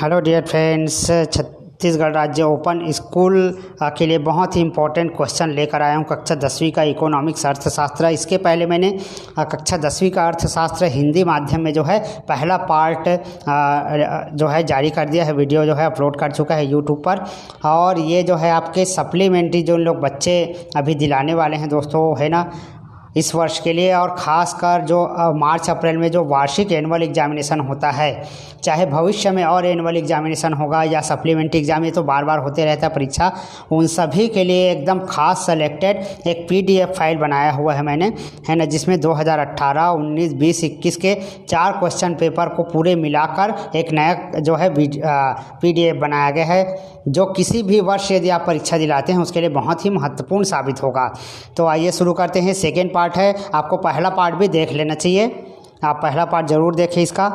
Hello dear friends, Chhattisgarh राज्य open school के लिए बहुत ही इम्पोर्टेंट क्वेश्चन लेकर आया हूँ। कक्षा 10वीं का इकोनॉमिक्स अर्थशास्त्र। इसके पहले मैंने कक्षा 10वीं का अर्थशास्त्र हिंदी माध्यम में जो है पहला पार्ट जो है जारी कर दिया है। वीडियो जो है अपलोड कर चुका है यूट्यूब पर। और ये जो है आपके सप्लीमेंट्री जो लोग बच्चे अभी दिलाने वाले हैं दोस्तों, है ना, इस वर्ष के लिए, और ख़ासकर जो मार्च अप्रैल में जो वार्षिक एनुअल एग्जामिनेशन होता है, चाहे भविष्य में और एनुअल एग्जामिनेशन होगा या सप्लीमेंट्री एग्जाम, ये तो बार बार होते रहता है परीक्षा, उन सभी के लिए एकदम खास सेलेक्टेड एक पीडीएफ फाइल बनाया हुआ है मैंने, है ना, जिसमें 2018, 19, 20, 21 के 4 क्वेश्चन पेपर को पूरे मिलाकर एक नया जो है पीडीएफ बनाया गया है, जो किसी भी वर्ष यदि आप परीक्षा दिलाते हैं उसके लिए बहुत ही महत्वपूर्ण साबित होगा। तो आइए शुरू करते हैं। सेकेंड पार्ट है, आपको पहला पार्ट भी देख लेना चाहिए, आप पहला पार्ट ज़रूर देखें इसका।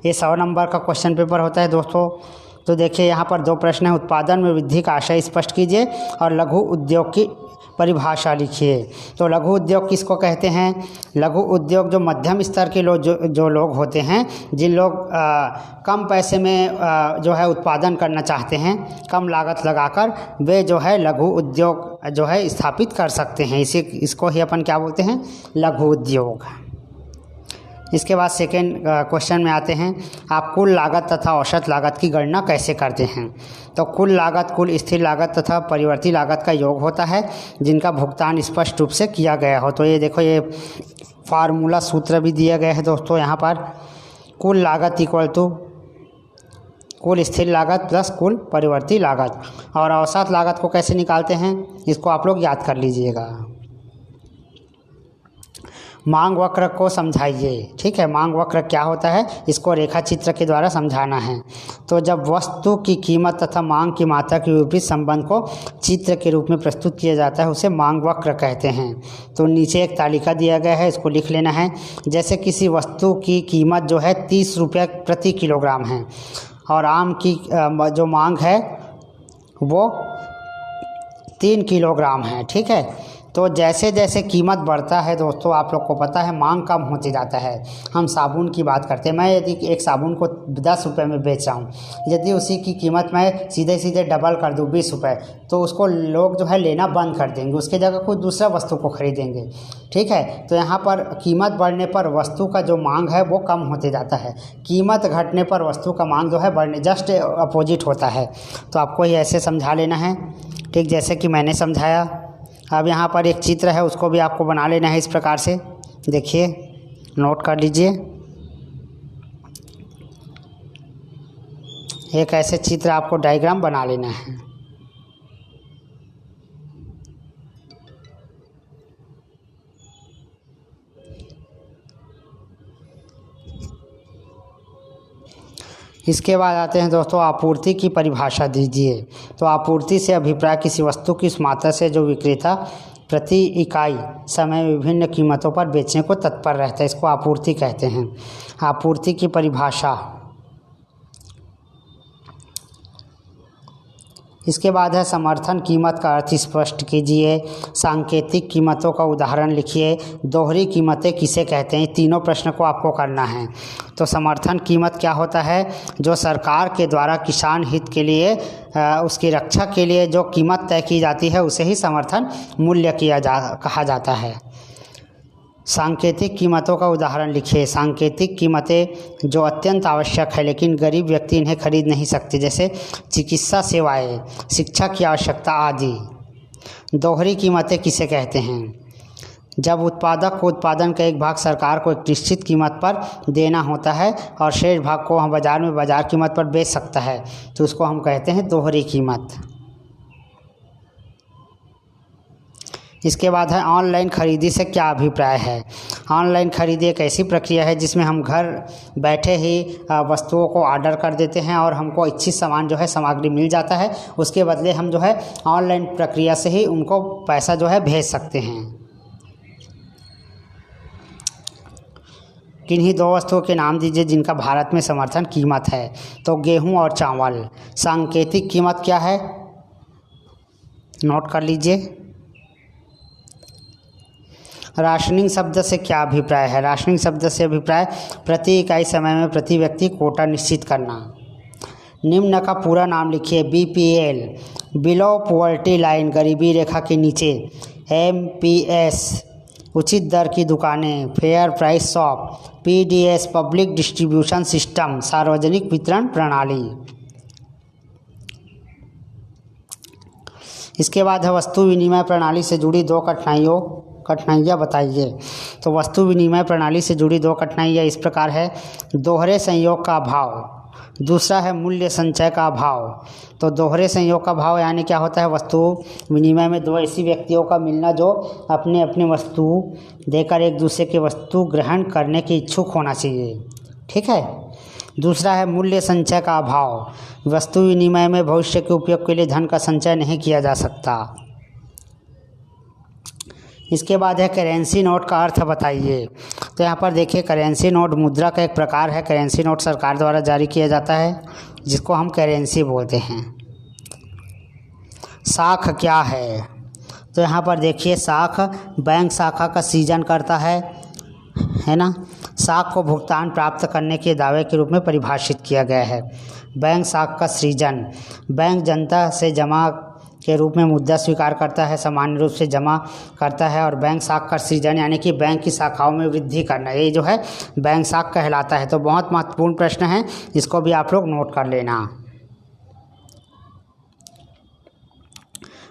ये 100 नंबर का क्वेश्चन पेपर होता है दोस्तों। तो देखिए यहाँ पर 2 प्रश्न है। उत्पादन में वृद्धि का आशय स्पष्ट कीजिए और लघु उद्योग की परिभाषा लिखिए। तो लघु उद्योग किसको कहते हैं? लघु उद्योग जो मध्यम स्तर के लोग जो लोग होते हैं, जिन लोग कम पैसे में जो है उत्पादन करना चाहते हैं, कम लागत लगाकर, वे जो है लघु उद्योग जो है स्थापित कर सकते हैं। इसको ही अपन क्या बोलते हैं? लघु उद्योग। इसके बाद सेकेंड क्वेश्चन में आते हैं, आप कुल लागत तथा औसत लागत की गणना कैसे करते हैं? तो कुल लागत कुल स्थिर लागत तथा परिवर्ती लागत का योग होता है, जिनका भुगतान स्पष्ट रूप से किया गया हो। तो ये देखो, ये फार्मूला सूत्र भी दिया गया है दोस्तों यहाँ पर। कुल लागत इक्वल टू कुल स्थिर लागत प्लस कुल परिवर्ती लागत। और औसत लागत को कैसे निकालते हैं, इसको आप लोग याद कर लीजिएगा। मांग वक्र को समझाइए। ठीक है, मांग वक्र क्या होता है, इसको रेखा चित्र के द्वारा समझाना है। तो जब वस्तु की कीमत तथा मांग की मात्रा के विपरीत संबंध को चित्र के रूप में प्रस्तुत किया जाता है, उसे मांग वक्र कहते हैं। तो नीचे एक तालिका दिया गया है, इसको लिख लेना है। जैसे किसी वस्तु की कीमत जो है 30 रुपये प्रति किलोग्राम है और आम की जो मांग है वो 3 किलोग्राम है। ठीक है, तो जैसे जैसे कीमत बढ़ता है दोस्तों, आप लोग को पता है मांग कम होती जाता है। हम साबुन की बात करते हैं, मैं यदि एक साबुन को 10 रुपये में बेच रहा हूँ, यदि उसी की कीमत मैं सीधे सीधे डबल कर दूँ 20 रुपये, तो उसको लोग जो है लेना बंद कर देंगे, उसके जगह कोई दूसरा वस्तु को खरीदेंगे। ठीक है, तो यहाँ पर कीमत बढ़ने पर वस्तु का जो मांग है वो कम होते जाता है, कीमत घटने पर वस्तु का मांग जो है बढ़ने, जस्ट अपोजिट होता है। तो आपको ये ऐसे समझा लेना है, ठीक, जैसे कि मैंने समझाया। अब यहाँ पर एक चित्र है, उसको भी आपको बना लेना है इस प्रकार से। देखिए, नोट कर लीजिए। एक ऐसे चित्र आपको डायग्राम बना लेना है। इसके बाद आते हैं दोस्तों, आपूर्ति की परिभाषा दीजिए। तो आपूर्ति से अभिप्राय किसी वस्तु की उस मात्रा से जो विक्रेता प्रति इकाई समय विभिन्न कीमतों पर बेचने को तत्पर रहता है, इसको आपूर्ति कहते हैं। आपूर्ति की परिभाषा। इसके बाद है समर्थन कीमत का अर्थ स्पष्ट कीजिए। सांकेतिक कीमतों का उदाहरण लिखिए। दोहरी कीमतें किसे कहते हैं? तीनों प्रश्न को आपको करना है। तो समर्थन कीमत क्या होता है? जो सरकार के द्वारा किसान हित के लिए उसकी रक्षा के लिए जो कीमत तय की जाती है, उसे ही समर्थन मूल्य कहा जाता है। सांकेतिक कीमतों का उदाहरण लिखिए। सांकेतिक कीमतें जो अत्यंत आवश्यक है लेकिन गरीब व्यक्ति इन्हें खरीद नहीं सकते, जैसे चिकित्सा सेवाएं, शिक्षा की आवश्यकता आदि। दोहरी कीमतें किसे कहते हैं? जब उत्पादक को उत्पादन का एक भाग सरकार को एक निश्चित कीमत पर देना होता है और शेष भाग को हम बाजार में बाजार कीमत पर बेच सकता है, तो उसको हम कहते हैं दोहरी कीमत। इसके बाद है ऑनलाइन खरीदी से क्या अभिप्राय है? ऑनलाइन खरीदी एक ऐसी प्रक्रिया है जिसमें हम घर बैठे ही वस्तुओं को ऑर्डर कर देते हैं और हमको इच्छित सामान जो है सामग्री मिल जाता है, उसके बदले हम जो है ऑनलाइन प्रक्रिया से ही उनको पैसा जो है भेज सकते हैं। किन्हीं 2 वस्तुओं के नाम दीजिए जिनका भारत में समर्थन कीमत है। तो गेहूं और चावल। सांकेतिक कीमत क्या है? नोट कर लीजिए। राशनिंग शब्द से क्या अभिप्राय है? राशनिंग शब्द से अभिप्राय प्रति इकाई समय में प्रति व्यक्ति कोटा निश्चित करना। निम्न का पूरा नाम लिखिए। बीपीएल, बिलो पॉवर्टी लाइन, गरीबी रेखा के नीचे। एमपीएस, उचित दर की दुकानें, fair price shop. PDS, public distribution system, सार्वजनिक वितरण प्रणाली। इसके बाद है वस्तु विनिमय प्रणाली से जुड़ी दो कठिनाइयाँ बताइए। तो वस्तु विनिमय प्रणाली से जुड़ी दो कठिनाइयाँ इस प्रकार है। दोहरे संयोग का अभाव, दूसरा है मूल्य संचय का अभाव। तो दोहरे संयोग का अभाव यानी क्या होता है? वस्तु विनिमय में दो ऐसी व्यक्तियों का मिलना जो अपने अपने वस्तु देकर एक दूसरे की वस्तु ग्रहण करने के इच्छुक होना चाहिए, ठीक है। दूसरा है मूल्य संचय का अभाव, वस्तु विनिमय में भविष्य के उपयोग के लिए धन का संचय नहीं किया जा सकता। इसके बाद है करेंसी नोट का अर्थ बताइए। तो यहाँ पर देखिए, करेंसी नोट मुद्रा का एक प्रकार है। करेंसी नोट सरकार द्वारा जारी किया जाता है जिसको हम करेंसी बोलते हैं। साख क्या है? तो यहाँ पर देखिए, साख बैंक शाखा का सृजन करता है ना। साख को भुगतान प्राप्त करने के दावे के रूप में परिभाषित किया गया है। बैंक साख का सृजन, बैंक जनता से जमा के रूप में मुद्रा स्वीकार करता है, सामान्य रूप से जमा करता है। और बैंक शाख का सृजन यानी कि बैंक की शाखाओं में वृद्धि करना, ये जो है बैंक शाख कहलाता है। तो बहुत महत्वपूर्ण प्रश्न है, इसको भी आप लोग नोट कर लेना।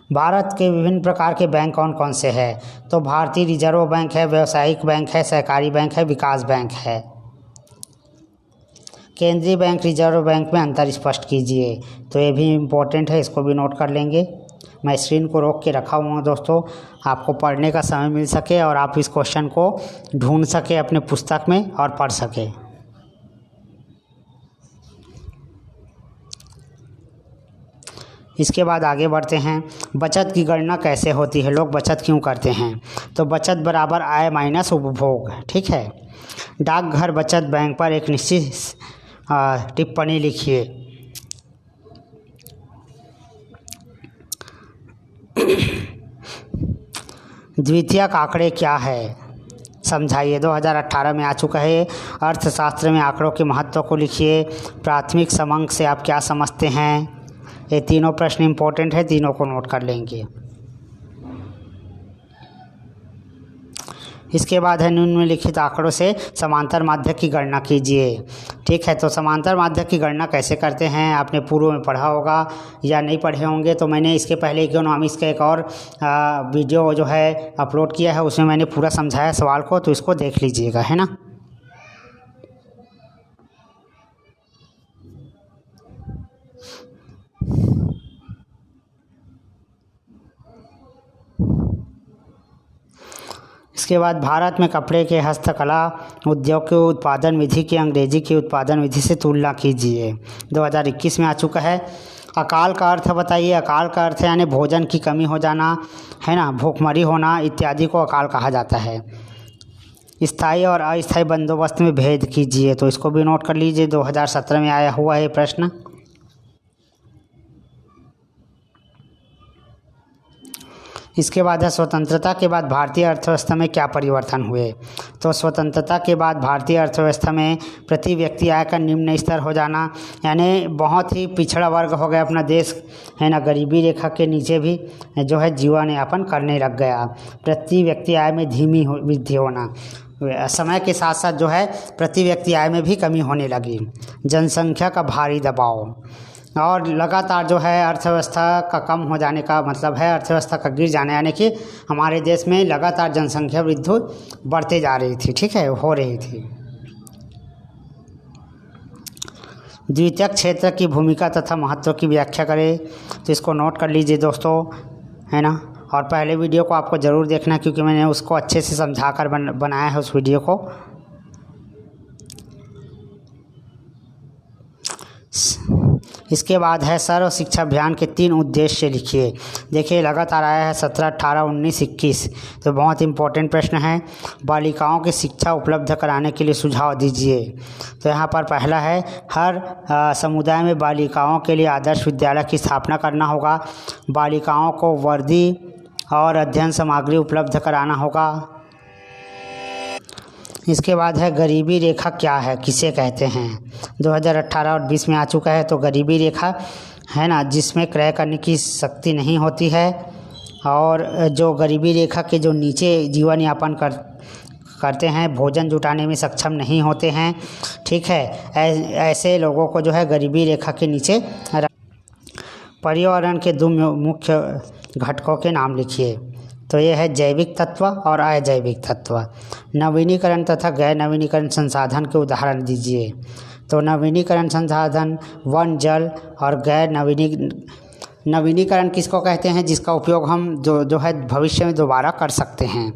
भारत के विभिन्न प्रकार के बैंक कौन कौन से हैं? तो भारतीय रिजर्व बैंक है, व्यावसायिक बैंक है, सहकारी बैंक है, विकास बैंक है। केंद्रीय बैंक रिजर्व बैंक में अंतर स्पष्ट कीजिए। तो ये भी इम्पोर्टेंट है, इसको भी नोट कर लेंगे। मैं स्क्रीन को रोक के रखा हुआ हूँ दोस्तों, आपको पढ़ने का समय मिल सके और आप इस क्वेश्चन को ढूंढ सके अपने पुस्तक में और पढ़ सके। इसके बाद आगे बढ़ते हैं। बचत की गणना कैसे होती है? लोग बचत क्यों करते हैं? तो बचत बराबर आय माइनस उपभोग, ठीक है। डाकघर बचत बैंक पर एक निश्चित टिप्पणी लिखिए। द्वितीयक आंकड़े क्या है? समझाइए। 2018 में आ चुका है। अर्थशास्त्र में आंकड़ों के महत्व को लिखिए। प्राथमिक समंक से आप क्या समझते हैं? ये तीनों प्रश्न इंपॉर्टेंट है, तीनों को नोट कर लेंगे। इसके बाद है निम्नलिखित आंकड़ों से समांतर माध्य की गणना कीजिए, ठीक है। तो समांतर माध्य की गणना कैसे करते हैं आपने पूर्व में पढ़ा होगा या नहीं पढ़े होंगे। तो मैंने इसके पहले इकोनॉमिक्स का एक और वीडियो जो है अपलोड किया है, उसमें मैंने पूरा समझाया सवाल को, तो इसको देख लीजिएगा, है ना। इसके बाद भारत में कपड़े के हस्तकला उद्योग के उत्पादन विधि की अंग्रेजी की उत्पादन विधि से तुलना कीजिए। 2021 में आ चुका है। अकाल का अर्थ बताइए। अकाल का अर्थ यानी भोजन की कमी हो जाना, है ना, भूखमरी होना इत्यादि को अकाल कहा जाता है। स्थायी और अस्थायी बंदोबस्त में भेद कीजिए। तो इसको भी नोट कर लीजिए, 2017 में आया हुआ है प्रश्न। इसके बाद है स्वतंत्रता के बाद भारतीय अर्थव्यवस्था में क्या परिवर्तन हुए। तो स्वतंत्रता के बाद भारतीय अर्थव्यवस्था में प्रति व्यक्ति आय का निम्न स्तर हो जाना, यानी बहुत ही पिछड़ा वर्ग हो गया अपना देश, है ना। गरीबी रेखा के नीचे भी जो है जीवन यापन करने लग गया। प्रति व्यक्ति आय में धीमी वृद्धि होना, समय के साथ साथ जो है प्रति व्यक्ति आय में भी कमी होने लगी। जनसंख्या का भारी दबाव और लगातार जो है अर्थव्यवस्था का कम हो जाने का मतलब है अर्थव्यवस्था का गिर जाना, यानी कि हमारे देश में लगातार जनसंख्या वृद्धि बढ़ते जा रही थी, ठीक है, हो रही थी। द्वितीयक क्षेत्र की भूमिका तथा महत्व की व्याख्या करें। तो इसको नोट कर लीजिए दोस्तों, है ना। और पहले वीडियो को आपको ज़रूर देखना क्योंकि मैंने उसको अच्छे से समझा कर बनाया है उस वीडियो को। इसके बाद है सर्व शिक्षा अभियान के 3 उद्देश्य लिखिए। देखिए लगातार आया है 17, 18, 19, 21, तो बहुत इंपॉर्टेंट प्रश्न है। बालिकाओं की शिक्षा उपलब्ध कराने के लिए सुझाव दीजिए। तो यहाँ पर पहला है हर समुदाय में बालिकाओं के लिए आदर्श विद्यालय की स्थापना करना होगा। बालिकाओं को वर्दी और अध्ययन सामग्री उपलब्ध कराना होगा, इसके बाद है गरीबी रेखा क्या है, किसे कहते हैं। 2018 और 20 में आ चुका है। तो गरीबी रेखा है ना, जिसमें क्रय करने की शक्ति नहीं होती है और जो गरीबी रेखा के जो नीचे जीवन यापन करते हैं, भोजन जुटाने में सक्षम नहीं होते हैं। ठीक है, ऐसे लोगों को जो है गरीबी रेखा के नीचे। पर्यावरण के 2 मुख्य घटकों के नाम लिखिए। तो ये है जैविक तत्व और अजैविक तत्व। नवीनीकरण तथा गैर नवीनीकरण संसाधन के उदाहरण दीजिए। तो नवीनीकरण संसाधन वन, जल और गैर नवीनीकरण किसको कहते हैं, जिसका उपयोग हम जो है भविष्य में दोबारा कर सकते हैं।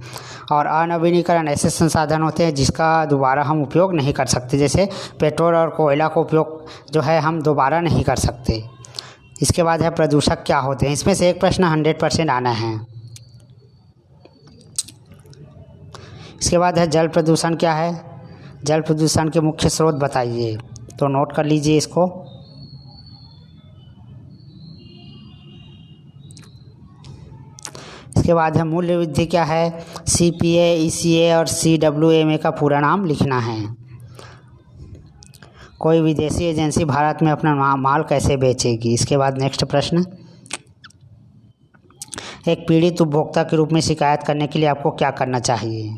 और अनवीनीकरण ऐसे संसाधन होते हैं जिसका दोबारा हम उपयोग नहीं कर सकते, जैसे पेट्रोल और कोयला का उपयोग जो है हम दोबारा नहीं कर सकते। इसके बाद है प्रदूषक क्या होते हैं। इसमें से एक प्रश्न 100% आना है। इसके बाद है जल प्रदूषण क्या है, जल प्रदूषण के मुख्य स्रोत बताइए। तो नोट कर लीजिए इसको। इसके बाद है मूल्य वृद्धि क्या है। CPA, ECA और CWMA का पूरा नाम लिखना है। कोई विदेशी एजेंसी भारत में अपना माल कैसे बेचेगी। इसके बाद नेक्स्ट प्रश्न, एक पीड़ित उपभोक्ता के रूप में शिकायत करने के लिए आपको क्या करना चाहिए।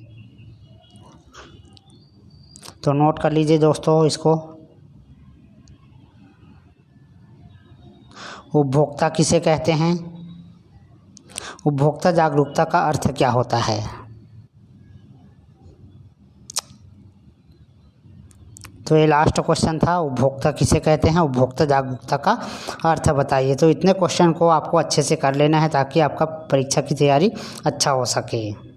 तो नोट कर लीजिए दोस्तों इसको। उपभोक्ता किसे कहते हैं, उपभोक्ता जागरूकता का अर्थ क्या होता है। तो ये लास्ट क्वेश्चन था, उपभोक्ता किसे कहते हैं, उपभोक्ता जागरूकता का अर्थ बताइए। तो इतने क्वेश्चन को आपको अच्छे से कर लेना है ताकि आपका परीक्षा की तैयारी अच्छा हो सके।